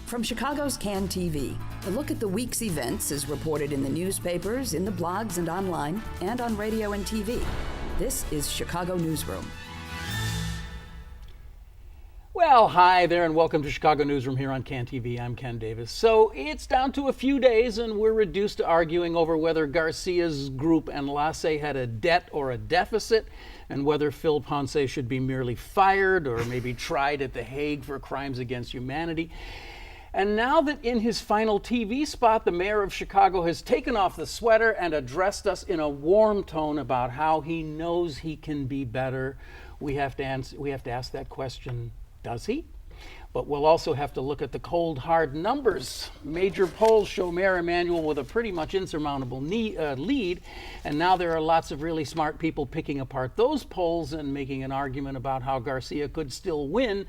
From Chicago's Can TV, a look at the week's events is reported in the newspapers, in the blogs and online, and on radio and TV. This is Chicago Newsroom. Well, hi there and welcome to Chicago Newsroom here on Can TV. I'm Ken Davis. So it's down to a few days and we're reduced to arguing over whether Garcia's group Enlace had a debt or a deficit and whether Phil Ponce should be merely fired or maybe tried at The Hague for crimes against humanity. And now that in his final TV spot, the mayor of Chicago has taken off the sweater and addressed us in a warm tone about how he knows he can be better, we have to ask that question, does he? But we'll also have to look at the cold, hard numbers. Major polls show Mayor Emanuel with a pretty much insurmountable lead, and now there are lots of really smart people picking apart those polls and making an argument about how Garcia could still win.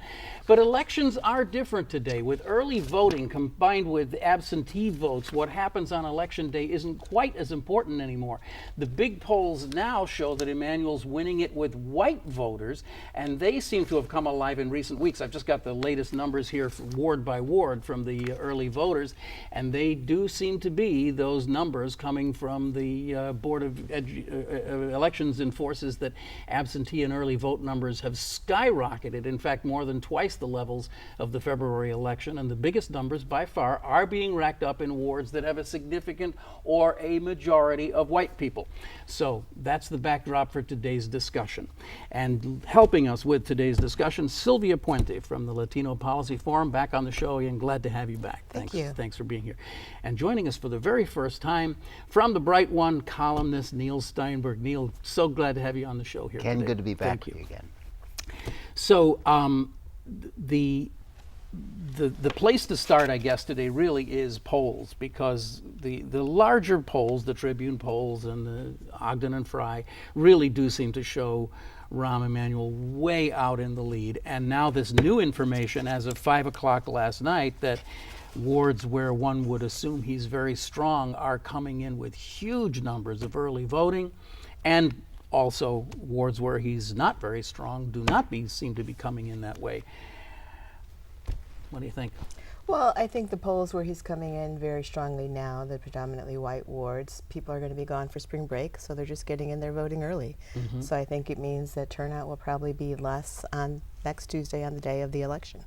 But elections are different today. With early voting combined with absentee votes, what happens on election day isn't quite as important anymore. The big polls now show that Emanuel's winning it with white voters, and they seem to have come alive in recent weeks. I've just got the latest numbers here ward by ward from the early voters, and they do seem to be those numbers coming from the Board of Elections enforces that absentee and early vote numbers have skyrocketed, in fact more than twice the levels of the February election, and the biggest numbers by far are being racked up in wards that have a significant or a majority of white people. So that's the backdrop for today's discussion. And helping us with today's discussion, Sylvia Puente from the Latino Policy Forum, back on the show, and glad to have you back. Thank you. Thanks for being here. And joining us for the very first time from the Bright One, columnist Neil Steinberg. Neil, so glad to have you on the show here Ken, today. good to be back Thank with you you again. So the place to start, I guess, today really is polls, because the larger polls, the Tribune polls and the Ogden and Fry, really do seem to show Rahm Emanuel way out in the lead. And now this new information as of 5 o'clock last night that wards where one would assume he's very strong are coming in with huge numbers of early voting, and also wards where he's not very strong do not seem to be coming in that way. What do you think? Well, I think the polls where he's coming in very strongly now, the predominantly white wards, people are going to be gone for spring break, so they're just getting in there voting early. Mm-hmm. So I think it means that turnout will probably be less on next Tuesday on the day of the election.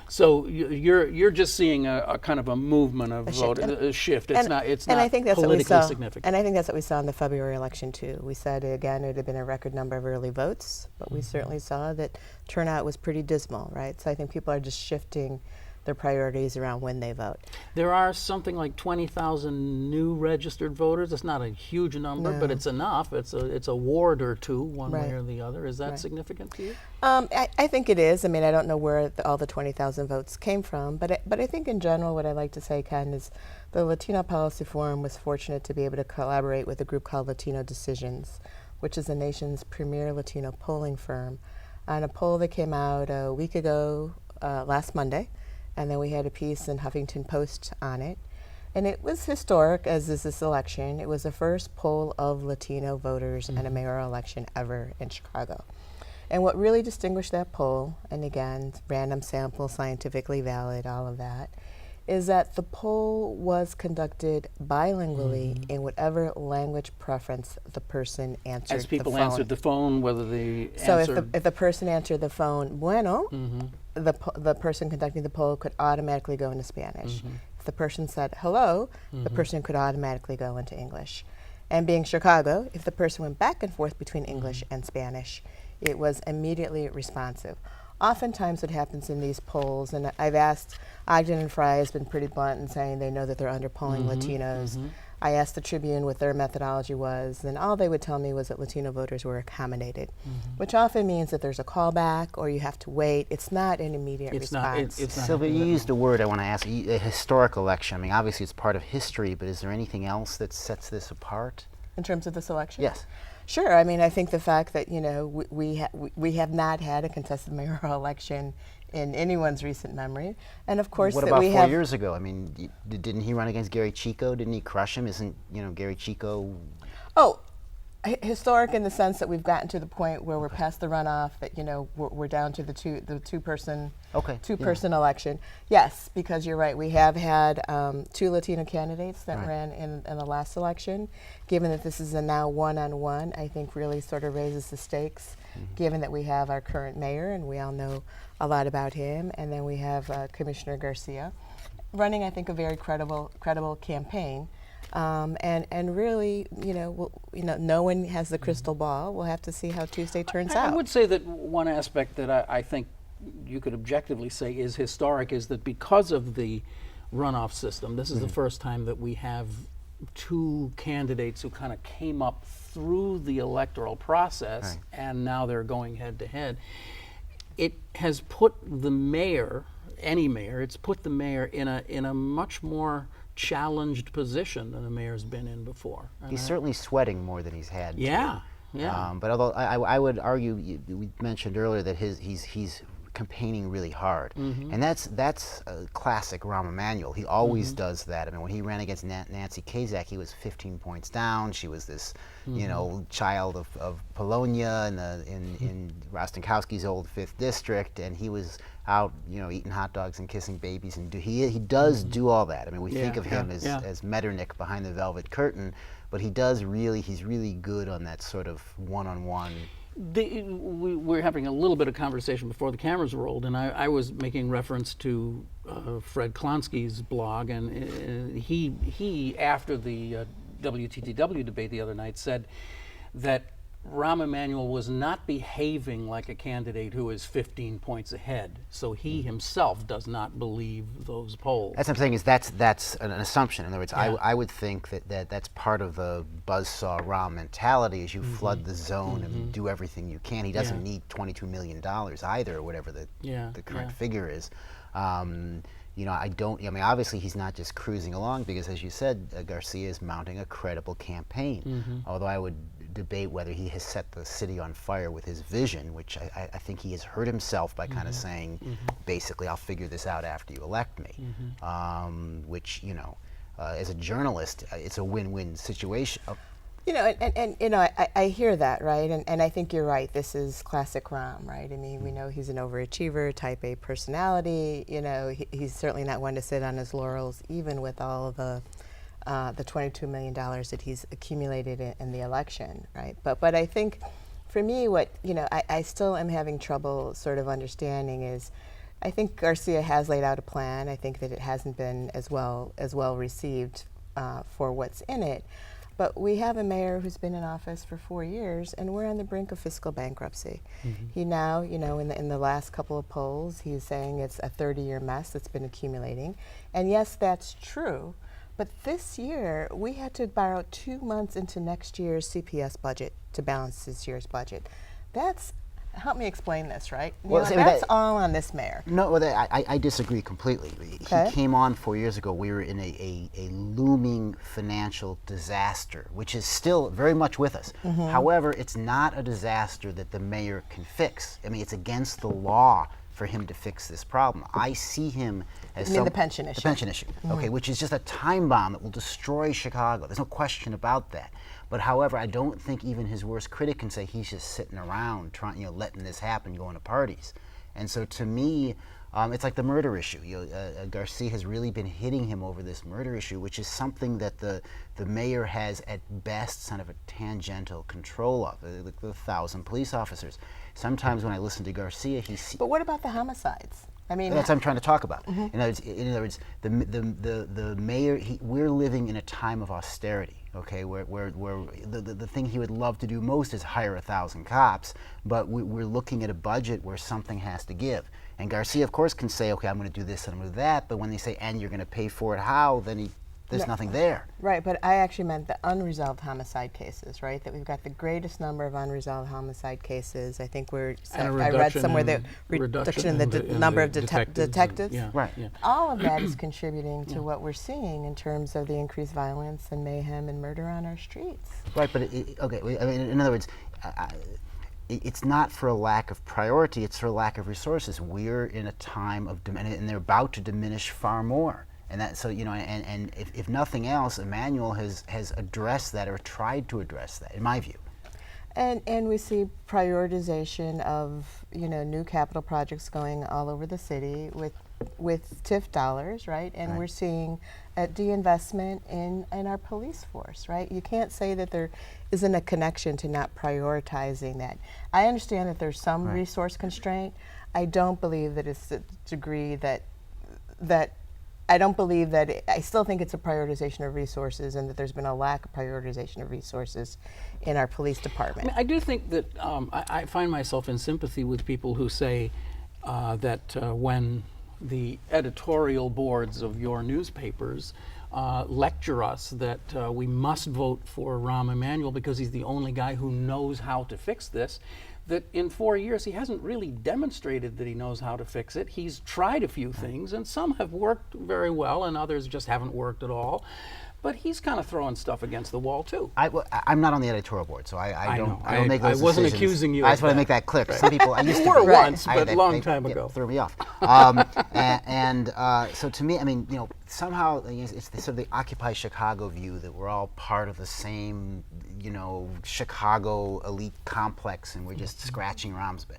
So you're just seeing a kind of a movement of vote, a shift. It's not I think that's politically what we saw, significant. And I think that's what we saw in the February election too. We said again it would have been a record number of early votes, but we certainly saw that turnout was pretty dismal, right? So I think people are just shifting their priorities around when they vote. There are something like 20,000 new registered voters. It's not a huge number, No. but it's enough. It's a ward or two, one way Right. or the other. Is that Right. significant to you? I think it is. I mean, I don't know where all the 20,000 votes came from, but I think in general what I like to say, Ken, is the Latino Policy Forum was fortunate to be able to collaborate with a group called Latino Decisions, which is the nation's premier Latino polling firm, on a poll that came out a week ago, last Monday, and then we had a piece in Huffington Post on it. And it was historic, as is this election. It was the first poll of Latino voters in a mayoral election ever in Chicago. And what really distinguished that poll, and again, random sample, scientifically valid, all of that, is that the poll was conducted bilingually in whatever language preference the person answered As people the phone. answered the phone, whether they So answered... if the person answered the phone, bueno, the person conducting the poll could automatically go into Spanish. If the person said hello, the person could automatically go into English. And being Chicago, if the person went back and forth between English and Spanish, it was immediately responsive. Oftentimes what happens in these polls, and I've asked, Ogden and Fry has been pretty blunt in saying they know that they're underpolling Latinos. I asked the Tribune what their methodology was, and all they would tell me was that Latino voters were accommodated, which often means that there's a callback or you have to wait. It's not an immediate response. It's not Sylvia, you used a word I want to ask, a historic election. I mean, obviously it's part of history, but is there anything else that sets this apart? In terms of this election? Yes. Sure. I mean, I think the fact that, you know, we have not had a contested mayoral election in anyone's recent memory. And of course, what that about we 4 have years ago? I mean, didn't he run against Gary Chico? Didn't he crush him? Isn't, Gary Chico? Oh, Historic in the sense that we've gotten to the point where we're past the runoff, that we're down to the two person election. Yes, because you're right. We have had 2 Latino candidates that ran in the last election. Given that this is a now one-on-one, I think really sort of raises the stakes. Given that we have our current mayor, and we all know a lot about him, and then we have Commissioner Garcia running, I think, a very credible campaign. And really, no one has the crystal ball. We'll have to see how Tuesday turns out. I would say that one aspect that I think you could objectively say is historic is that because of the runoff system, this is the first time that we have 2 candidates who kind of came up through the electoral process, and now they're going head to head. It has put the mayor, any mayor, it's put the mayor in a much more challenged position than a mayor's been in before. He's certainly sweating more than he's had. Yeah. But although I would argue, we mentioned earlier that he's campaigning really hard, and that's a classic Rahm Emanuel. He always does that. I mean, when he ran against Nancy Kasich, he was 15 points down. She was this, child of Polonia in Rostenkowski's old 5th district, and he was out, eating hot dogs and kissing babies, and he does do all that. I mean, we think of him as Metternich behind the velvet curtain, but he's really good on that sort of one-on-one. We were having a little bit of conversation before the cameras rolled, and I was making reference to Fred Klonsky's blog, and he after the WTTW debate the other night said that Rahm Emanuel was not behaving like a candidate who is 15 points ahead. So he himself does not believe those polls. That's what I'm saying, is that's an assumption. In other words, I would think that's part of the buzzsaw Rahm mentality, is you flood the zone and do everything you can. He doesn't need $22 million either, or whatever the current figure is. Obviously he's not just cruising along, because, as you said, Garcia is mounting a credible campaign. Although I would debate whether he has set the city on fire with his vision, which I think he has hurt himself by kind of saying, basically, I'll figure this out after you elect me, which, as a journalist, it's a win-win situation. I hear that, right? And I think you're right. This is classic Rahm, right? I mean, we know he's an overachiever, type A personality. He's certainly not one to sit on his laurels, even with all of the $22 million that he's accumulated in the election, right? But I think, for me, what I still am having trouble sort of understanding is, I think Garcia has laid out a plan. I think that it hasn't been as well received for what's in it. But we have a mayor who's been in office for 4 years, and we're on the brink of fiscal bankruptcy. He now, in the last couple of polls, he's saying it's a 30-year mess that's been accumulating. And yes, that's true. But this year, we had to borrow 2 months into next year's CPS budget to balance this year's budget. Help me explain this, right? That's all on this mayor. No, I disagree completely. Okay. He came on 4 years ago. We were in a looming financial disaster, which is still very much with us. However, it's not a disaster that the mayor can fix. I mean, it's against the law for him to fix this problem. I see him as the pension issue. The pension issue, okay, which is just a time bomb that will destroy Chicago. There's no question about that. But however, I don't think even his worst critic can say he's just sitting around trying, letting this happen, going to parties. And so to me, it's like the murder issue. Garcia has really been hitting him over this murder issue, which is something that the mayor has at best kind of a tangential control of. The 1,000 police officers. Sometimes when I listen to Garcia, But what about the homicides? I mean, that's what I'm trying to talk about. In other words, the mayor. We're living in a time of austerity. Okay, where the thing he would love to do most is hire 1,000 cops, but we're looking at a budget where something has to give. And Garcia, of course, can say, okay, I'm going to do this and I'm going to do that, but when they say, and you're going to pay for it, how? Then there's nothing there. Right, but I actually meant the unresolved homicide cases, right? That we've got the greatest number of unresolved homicide cases. I think I read somewhere that reduction in the number of detectives. Yeah. Right. Yeah. All of that is contributing to what we're seeing in terms of the increased violence and mayhem and murder on our streets. Right, but in other words, it's not for a lack of priority, it's for a lack of resources. We're in a time of and they're about to diminish far more. And that, so if nothing else, Emanuel has addressed that, or tried to address that, in my view. And we see prioritization of new capital projects going all over the city with TIF dollars, right? And we're seeing de-investment in our police force, right? You can't say that there isn't a connection to not prioritizing that. I understand that there's some resource constraint. I don't believe that it's the degree that I don't believe that I still think it's a prioritization of resources, and that there's been a lack of prioritization of resources in our police department. I do think that I find myself in sympathy with people who say that when the editorial boards of your newspapers lecture us that we must vote for Rahm Emanuel because he's the only guy who knows how to fix this, that in 4 years he hasn't really demonstrated that he knows how to fix it. He's tried a few things, and some have worked very well, and others just haven't worked at all. But he's kind of throwing stuff against the wall too. I'm not on the editorial board, so I don't make those decisions. I wasn't accusing you. I just want to make that clear. Some people I used to were be, once, but a long time ago. Threw me off. So to me, I mean, somehow it's the sort of the Occupy Chicago view that we're all part of the same, Chicago elite complex, and we're just scratching Rahm's. But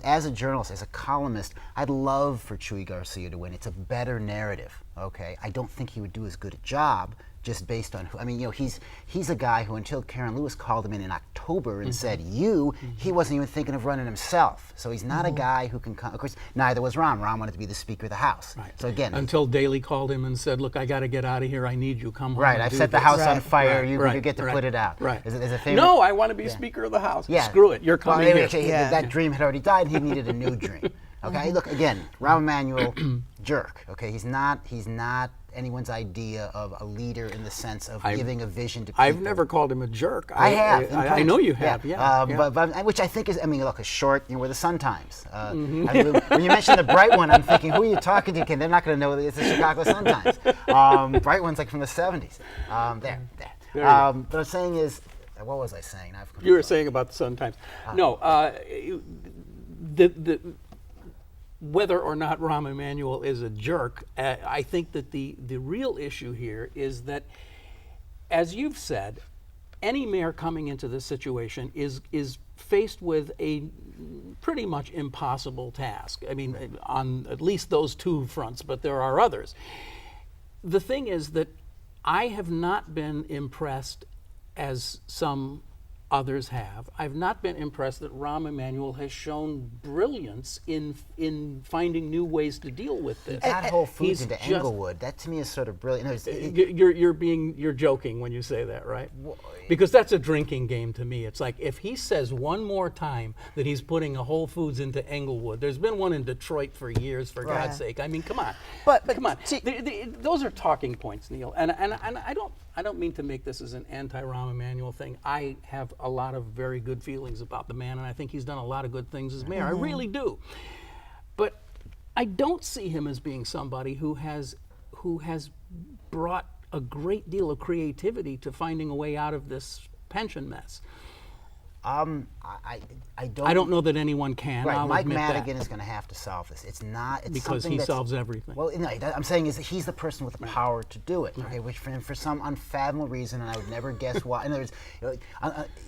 as a journalist, as a columnist, I'd love for Chuy Garcia to win. It's a better narrative. Okay, I don't think he would do as good a job just based on who. I mean, he's a guy who, until Karen Lewis called him in October and said he wasn't even thinking of running himself. So he's not a guy who can come. Of course, neither was Rahm. Rahm wanted to be the Speaker of the House. Right. So again, until Daley called him and said, "Look, I got to get out of here. I need you. Come home." Right. I've set the house on fire. You get to put it out. Right. Is it favorite? No, I want to be Speaker of the House. Yeah. Screw it. You're coming here. That dream had already died. He needed a new dream. Okay. Look again. Rahm Emanuel, jerk. Okay. He's not anyone's idea of a leader in the sense of giving a vision to people. I've never called him a jerk. I have. I know you have. Yeah. But which I think is, look, a short. We're the Sun Times. When you mention the Bright One, I'm thinking, who are you talking to? They're not going to know that it's the Chicago Sun Times. Bright One's like from the 70s. There. What I'm saying is, what was I saying? You were saying about the Sun Times. No. Whether or not Rahm Emanuel is a jerk, I think that the real issue here is that, as you've said, any mayor coming into this situation is faced with a pretty much impossible task. I mean, on at least those two fronts, but there are others. The thing is that I have not been impressed, as some others have. I've not been impressed that Rahm Emanuel has shown brilliance in finding new ways to deal with this. That Whole Foods into Englewood, that to me is sort of brilliant. You're joking when you say that, right? Because that's a drinking game to me. It's like, if he says one more time that he's putting a Whole Foods into Englewood, there's been one in Detroit for years, for God's sake. I mean, come on. But come on. Those are talking points, Neil. And I don't mean to make this as an anti-Rahm Emanuel thing. I have a lot of very good feelings about the man, and I think he's done a lot of good things as mayor. I really do. But I don't see him as being somebody who has brought a great deal of creativity to finding a way out of this pension mess. I don't know that anyone can. Right, I'll Mike admit Madigan that. is going to have to solve this. It's not because he solves everything. Well, no, I'm saying is that he's the person with the power to do it. Okay, which for some unfathomable reason, and I would never guess why. In other words,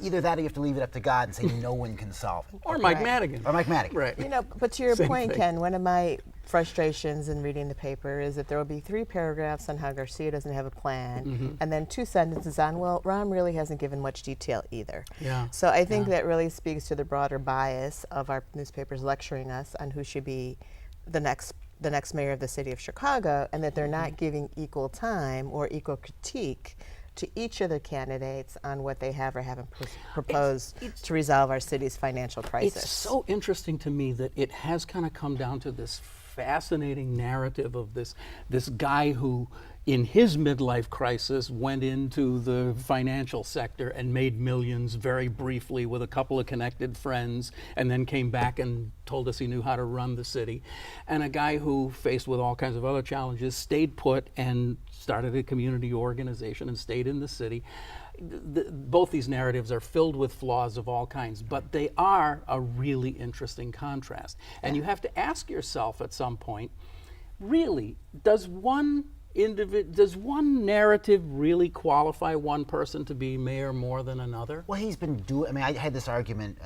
either that or you have to leave it up to God and say no one can solve it. Or Mike Madigan. Or Mike Madigan. Right. But to your Same point, thing. Ken, one of my frustrations in reading the paper is that there will be 3 paragraphs on how Garcia doesn't have a plan, and then 2 sentences on, well, Rahm really hasn't given much detail either. Yeah. So I think that really speaks to the broader bias of our newspapers lecturing us on who should be the next mayor of the city of Chicago, and that they're not giving equal time or equal critique to each of the candidates on what they have or haven't proposed to resolve our city's financial crisis. It's so interesting to me that it has kind of come down to this fascinating narrative of this guy who, in his midlife crisis, went into the financial sector and made millions very briefly with a couple of connected friends, and then came back and told us he knew how to run the city. And a guy who, faced with all kinds of other challenges, stayed put and started a community organization and stayed in the city. Both these narratives are filled with flaws of all kinds, but they are a really interesting contrast. And you have to ask yourself at some point, really, does one does one narrative really qualify one person to be mayor more than another? Well, he's been doing. I mean, I had this argument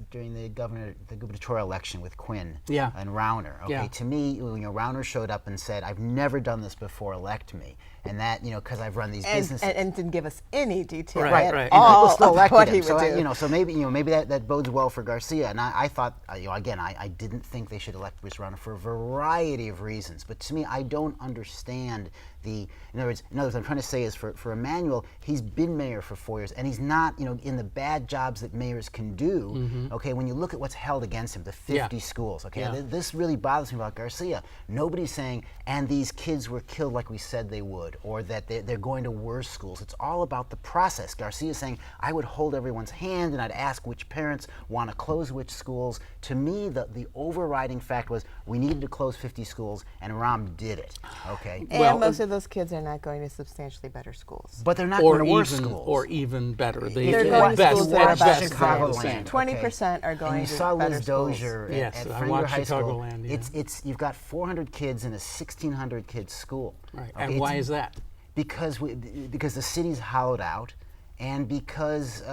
during the gubernatorial election with Quinn and Rauner. Okay, to me, Rauner showed up and said, "I've never done this before. Elect me." And that, because I've run these businesses, and didn't give us any detail right. at And people all still of elected what him. he would So do. so maybe that bodes well for Garcia. And I thought, again, I didn't think they should elect Bruce Rauner for a variety of reasons. But to me, I don't understand in other words, what I'm trying to say is for Emanuel, he's been mayor for 4 years, and he's not, in the bad jobs that mayors can do. Okay, when you look at what's held against him, the 50 schools. Okay, this really bothers me about Garcia. Nobody's saying, and these kids were killed like we said they would, or that they're going to worse schools. It's all about the process. Garcia's saying, I would hold everyone's hand and I'd ask which parents want to close which schools. To me, the overriding fact was we needed to close 50 schools, and Rahm did it. Okay. And most of those kids are not going to substantially better schools. But they're not going to worse even, schools. Or even better. They're going to schools that are about the Chicagoland. 20% are going and you to saw better Liz schools. Dozier Yes, at I Franger watched High School. Chicagoland, yeah. You've got 400 kids in a 1,600 kid school. Right. Okay, And why is that? Because the city's hollowed out, and because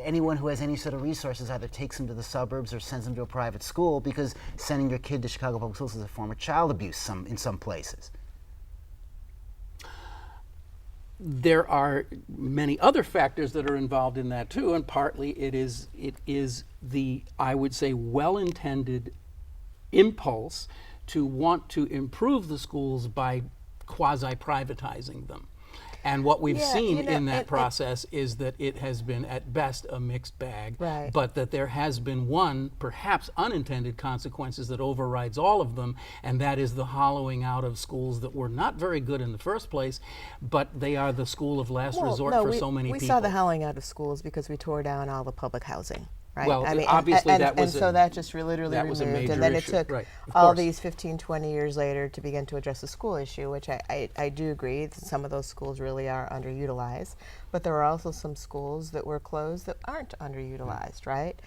anyone who has any sort of resources either takes them to the suburbs or sends them to a private school, because sending your kid to Chicago Public Schools is a form of child abuse in some places. There are many other factors that are involved in that too, and partly it is the, I would say, well-intended impulse to want to improve the schools by quasi-privatizing them. And what we've seen in that process is that it has been at best a mixed bag, Right. but that there has been one, perhaps unintended consequences that overrides all of them, and that is the hollowing out of schools that were not very good in the first place, but they are the school of last resort for so many people. We saw the hollowing out of schools because we tore down all the public housing. Right? Well, obviously so that just literally that was a removed, major and then issue. it took Right, of all course. these 15, 20 years later to begin to address the school issue, which I do agree that some of those schools really are underutilized, but there are also some schools that were closed that aren't underutilized, right?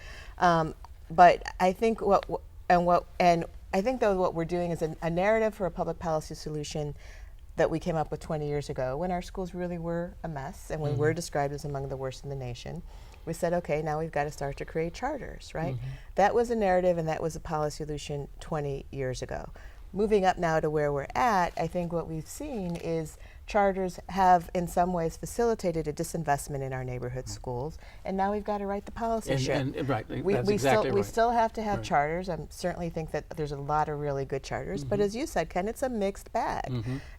But I think what we're doing is a narrative for a public policy solution that we came up with 20 years ago when our schools really were a mess and we were described as among the worst in the nation. We said, okay, now we've got to start to create charters, right? That was a narrative and that was a policy solution 20 years ago. Moving up now to where we're at, I think what we've seen is charters have in some ways facilitated a disinvestment in our neighborhood schools, and now we've got to write the policy ship. And right, We exactly right. We still have to have charters. I certainly think that there's a lot of really good charters, but as you said, Ken, it's a mixed bag.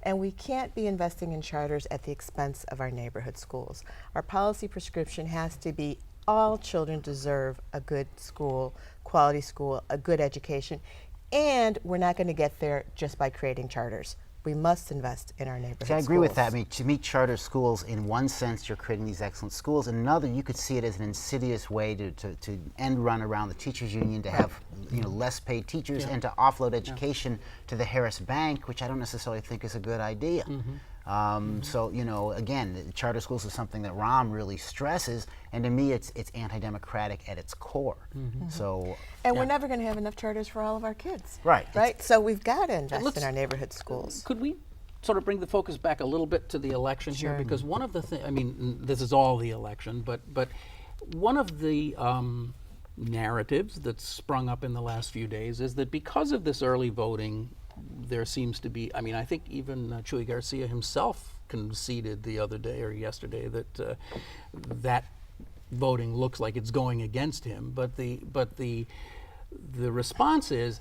And we can't be investing in charters at the expense of our neighborhood schools. Our policy prescription has to be all children deserve a good school, quality school, a good education, and we're not going to get there just by creating charters. We must invest in our neighborhood See, I agree schools. with that. I mean, to me, charter schools, in one sense, you're creating these excellent schools. In another, you could see it as an insidious way to end run around the teachers' union, to have less paid teachers, and to offload education to the Harris Bank, which I don't necessarily think is a good idea. So, again, the charter schools is something that Rahm really stresses, and to me, it's anti-democratic at its core. So, And we're never going to have enough charters for all of our kids. Right. Right? So we've got to invest in let's- our neighborhood schools. Could we sort of bring the focus back a little bit to the election here? Sure. Because one of the things, I mean, this is all the election, but one of the narratives that's sprung up in the last few days is that because of this early voting, there seems to be, I mean, I think even Chuy Garcia himself conceded the other day or yesterday that that voting looks like it's going against him. But the response is,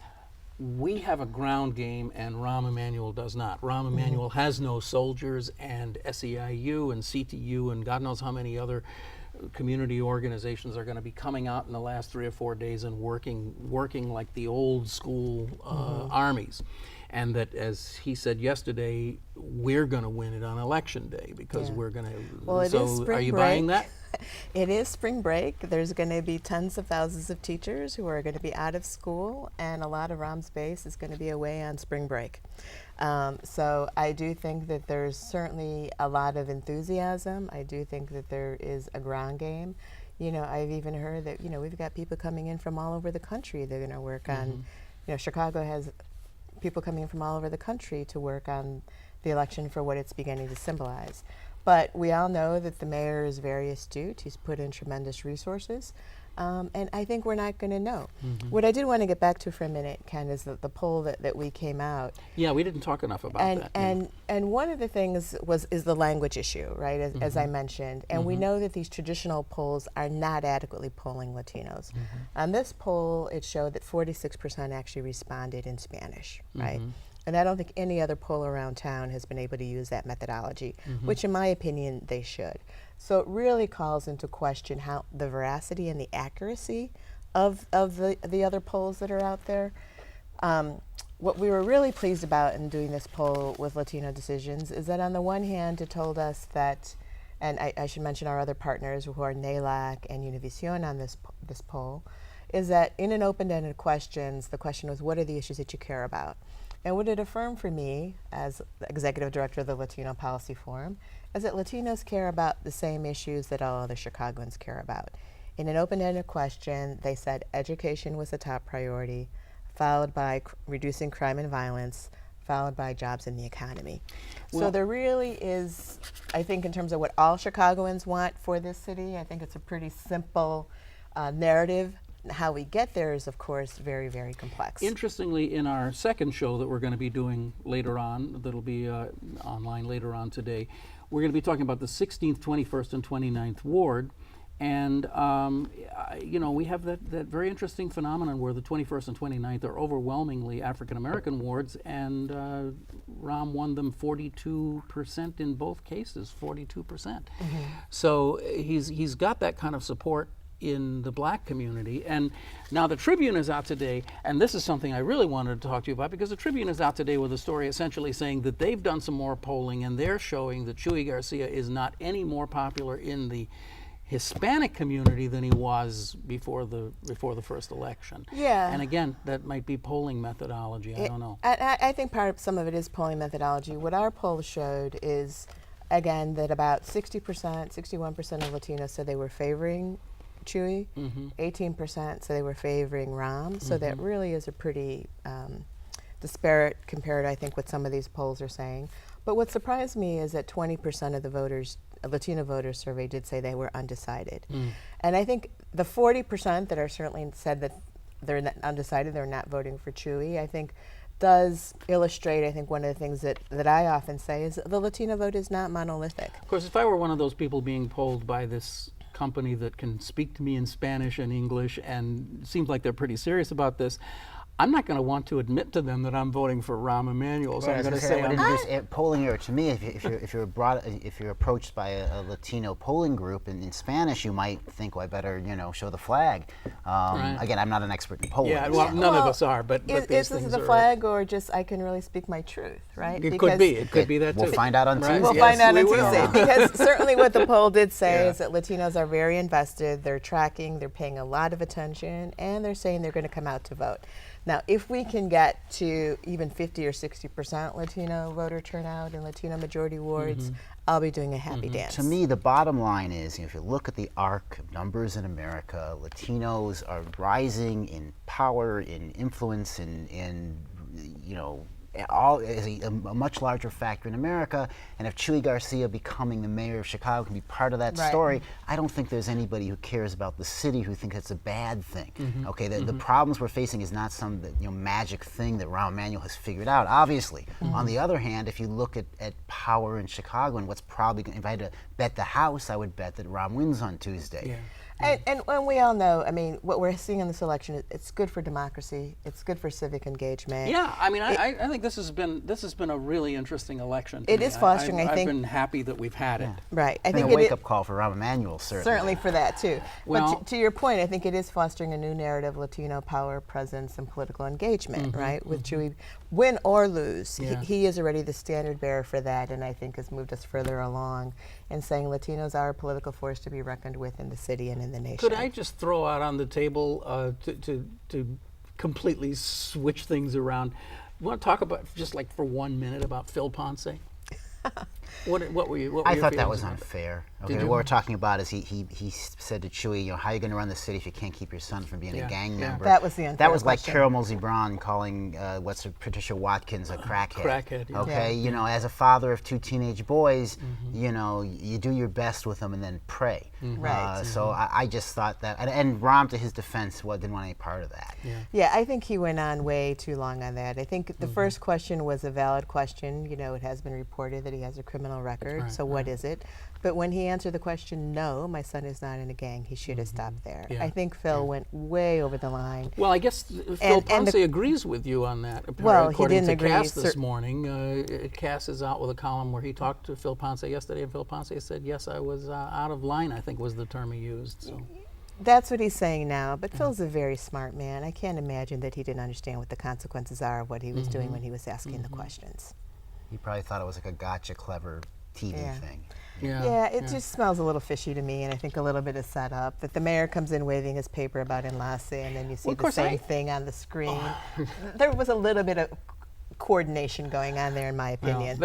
we have a ground game and Rahm Emanuel does not. Rahm Emanuel has no soldiers, and SEIU and CTU and God knows how many other community organizations are going to be coming out in the last 3 or 4 days and working like the old school armies. And that, as he said yesterday, we're going to win it on election day because we're going to. Well, it so is spring are you break. buying that? It is spring break. There's going to be tens of thousands of teachers who are going to be out of school, and a lot of Rahm's base is going to be away on spring break. So I do think that there's certainly a lot of enthusiasm. I do think that there is a ground game. I've even heard that, we've got people coming in from all over the country. They're going to work on, Chicago has people coming from all over the country to work on the election for what it's beginning to symbolize. But we all know that the mayor is very astute. He's put in tremendous resources. And I think we're not going to know. What I did want to get back to for a minute, Ken, is the poll that we came out. Yeah, we didn't talk enough about that. And one of the things is the language issue, right, as I mentioned. And we know that these traditional polls are not adequately polling Latinos. On this poll, it showed that 46% actually responded in Spanish, right? And I don't think any other poll around town has been able to use that methodology, which in my opinion, they should. So it really calls into question how the veracity and the accuracy of the other polls that are out there. What we were really pleased about in doing this poll with Latino Decisions is that on the one hand, it told us that, and I should mention our other partners who are NALAC and Univision on this poll, is that in an open-ended questions, the question was, what are the issues that you care about? And what it affirmed for me, as executive director of the Latino Policy Forum, is that Latinos care about the same issues that all other Chicagoans care about. In an open-ended question, they said education was the top priority, followed by reducing crime and violence, followed by jobs in the economy. Well, so there really is, I think in terms of what all Chicagoans want for this city, I think it's a pretty simple narrative. How we get there is, of course, very, very complex. Interestingly, in our second show that we're going to be doing later on, that'll be online later on today, we're going to be talking about the 16th, 21st, and 29th Ward. And, you know, we have that very interesting phenomenon where the 21st and 29th are overwhelmingly African-American wards, and Rahm won them 42% in both cases, 42%. So he's got that kind of support in the black community. And now the Tribune is out today, and this is something I really wanted to talk to you about, because the Tribune is out today with a story essentially saying that they've done some more polling and they're showing that Chuy Garcia is not any more popular in the Hispanic community than he was before the first election. Yeah. And again, that might be polling methodology. I don't know. I think some of it is polling methodology. What our poll showed is, again, that about 60%, 61% of Latinos said they were favoring Chuy, 18% said they were favoring Rahm. So that really is a pretty disparate compared, I think, what some of these polls are saying. But what surprised me is that 20% of the voters, Latino voters surveyed, did say they were undecided. And I think the 40% that are certainly said that they're not undecided, they're not voting for Chuy, I think does illustrate, I think, one of the things that I often say is the Latino vote is not monolithic. Of course, if I were one of those people being polled by this company that can speak to me in Spanish and English and seems like they're pretty serious about this, I'm not going to want to admit to them that I'm voting for Rahm Emanuel. So I'm going to say, polling error to me. If you're approached by a Latino polling group in Spanish, you might think, well, I better show the flag. Right. Again, I'm not an expert in polling. Yeah, well, none of us are. But is this the flag, or just I can really speak my truth, right? It could be. It could be that too. We'll find out on Tuesday. We'll find out on Tuesday, because certainly what the poll did say is that Latinos are very invested. They're tracking. They're paying a lot of attention, and they're saying they're going to come out to vote. Now, if we can get to even 50 or 60% Latino voter turnout in Latino majority wards, I'll be doing a happy dance. To me, the bottom line is, if you look at the arc of numbers in America, Latinos are rising in power, in influence, in all is a much larger factor in America. And if Chuy Garcia becoming the mayor of Chicago can be part of that story, I don't think there's anybody who cares about the city who thinks it's a bad thing. Okay, the problems we're facing is not some magic thing that Rahm Emanuel has figured out, obviously. On the other hand, if you look at power in Chicago and what's probably going, if I had to bet the house, I would bet that Rahm wins on Tuesday. Yeah. And we all know, I mean, what we're seeing in this election, it's good for democracy. It's good for civic engagement. Yeah, I mean, I think this has been a really interesting election. It is fostering, I think. I've been happy that we've had it. Right. I think a wake-up call for Rahm Emanuel, certainly. Certainly for that, too. Well, but to your point, I think it is fostering a new narrative, Latino power, presence, and political engagement, right? With Chuy, win or lose, he is already the standard bearer for that, and I think has moved us further along in saying Latinos are a political force to be reckoned with in the city and in the nation. Could I just throw out on the table to completely switch things around? You want to talk about, just like for 1 minute, about Phil Ponce? What were you? What were I your thought that feelings was about it? unfair. Did Okay, you? what we're talking about is he said to Chewie, you know, how are you going to run the city if you can't keep your son from being Yeah, a gang yeah. member? That was the unfair That was like question. Carol Mosey Braun calling Patricia Watkins a crackhead. Crackhead, yeah. Okay, Yeah. you know, as a father of 2 teenage boys, you know, you do your best with them and then pray. Right. So I just thought that, and Rahm, to his defense, didn't want any part of that. Yeah, I think he went on way too long on that. I think the first question was a valid question. You know, it has been reported that he has a criminal record, Right, so what is it? But when he answered the question, no, my son is not in a gang, he should have stopped there. Yeah. I think Phil went way over the line. Well, I guess Phil And Ponce the- agrees with you on that. Well, he according didn't to agree, Cass this cer- morning, Cass is out with a column where he talked to Phil Ponce yesterday, and Phil Ponce said, "Yes, I was out of line." I think was the term he used. So. That's what he's saying now, but Phil's a very smart man. I can't imagine that he didn't understand what the consequences are of what he was doing when he was asking the questions. He probably thought it was like a gotcha, clever TV Yeah. thing. Yeah, it just smells a little fishy to me, and I think a little bit is set up. That the mayor comes in waving his paper about Enlace, and then you see Well, of the course, same thing on the screen. There was a little bit of coordination going on there, in my opinion.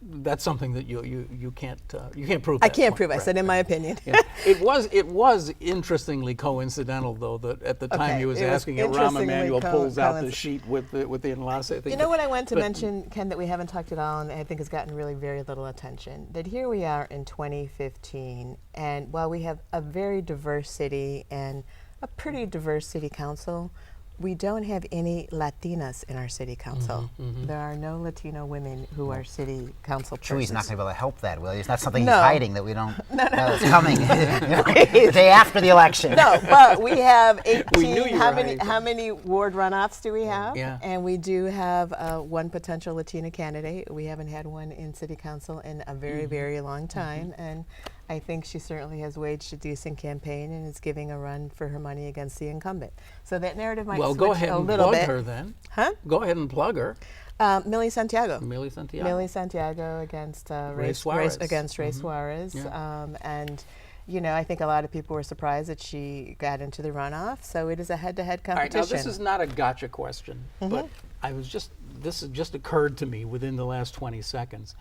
That's something that you can't prove. I that can't point. prove. I Right, said, in my right. opinion. Yeah. It was interestingly coincidental, though, that at the time Okay, he was it was asking it, Rahm interestingly Emanuel pulls out the coinc- sheet with the Enlace thing. You know what I want to But- mention, Ken, that we haven't talked at all, and I think has gotten really very little attention? That here we are in 2015, and while we have a very diverse city and a pretty diverse city council, we don't have any Latinas in our city council. There are no Latino women who are city council persons. Chewie's not going to be able to help that, will he? It's not something No. he's hiding that we don't know that's coming. The day after the election. No, but we have 18. We knew you how were many hiding how many ward runoffs do we have? Yeah. And we do have one potential Latina candidate. We haven't had one in city council in a very, very long time. And I think she certainly has waged a decent campaign and is giving a run for her money against the incumbent. So that narrative might Well, switch go ahead a and little plug bit. her then. Huh? Go ahead and plug her, Millie Santiago. Millie Santiago. Millie Santiago against Ray Suarez. against Ray Suarez, Yeah. and you know, I think a lot of people were surprised that she got into the runoff. So it is a head-to-head All right, competition. now this is not a gotcha question, but this has just occurred to me within the last 20 seconds.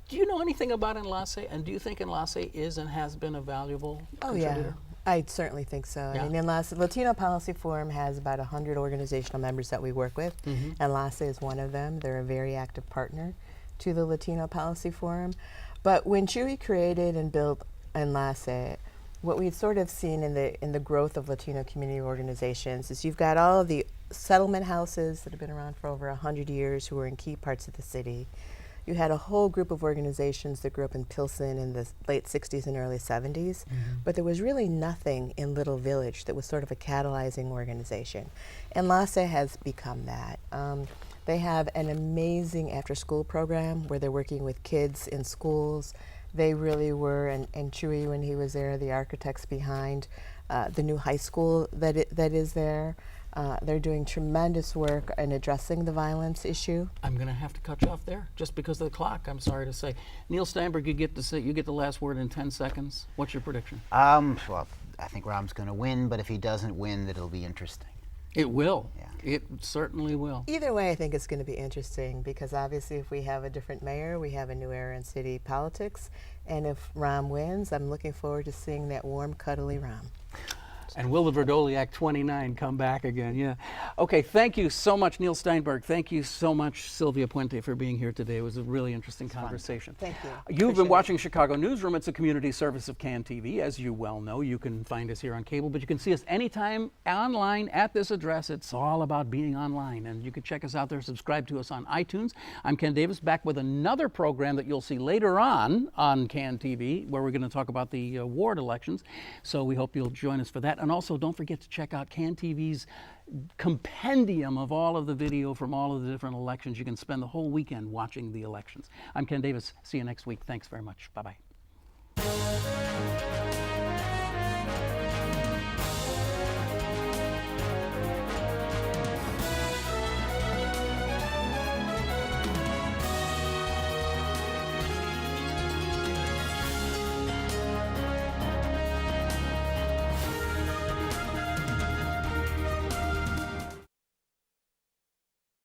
Do you know anything about Enlace, and do you think Enlace is and has been a valuable contributor? I certainly think so. Yeah. I mean, Latino Policy Forum has about 100 organizational members that we work with. Enlace is one of them. They're a very active partner to the Latino Policy Forum. But when Chewy created and built Enlace, what we've sort of seen in the growth of Latino community organizations is you've got all of the settlement houses that have been around for over 100 years who are in key parts of the city. You had a whole group of organizations that grew up in Pilsen in the late 60s and early 70s, but there was really nothing in Little Village that was sort of a catalyzing organization. Enlace has become that. They have an amazing after-school program where they're working with kids in schools. They really were, and Chewy, when he was there, the architects behind the new high school that is there. They're doing tremendous work in addressing the violence issue. I'm going to have to cut you off there just because of the clock. I'm sorry to say. Neil Steinberg, you get the last word in 10 seconds. What's your prediction? Well, I think Rahm's going to win, but if he doesn't win, it'll be interesting. It will. Yeah. It certainly will. Either way, I think it's going to be interesting because obviously if we have a different mayor, we have a new era in city politics. And if Rahm wins, I'm looking forward to seeing that warm, cuddly Rahm. And will the Verdoliak 29 come back again? Yeah. Okay, thank you so much, Neil Steinberg. Thank you so much, Sylvia Puente, for being here today. It was a really interesting conversation. Thank you. You've Appreciate been it. watching Chicago Newsroom. It's a community service of CAN TV. As you well know, you can find us here on cable, but you can see us anytime online at this address. It's all about being online, and you can check us out there, subscribe to us on iTunes. I'm Ken Davis, back with another program that you'll see later on CAN TV, where we're going to talk about the ward elections. So we hope you'll join us for that. And also, don't forget to check out CAN TV's compendium of all of the video from all of the different elections. You can spend the whole weekend watching the elections. I'm Ken Davis. See you next week. Thanks very much. Bye-bye.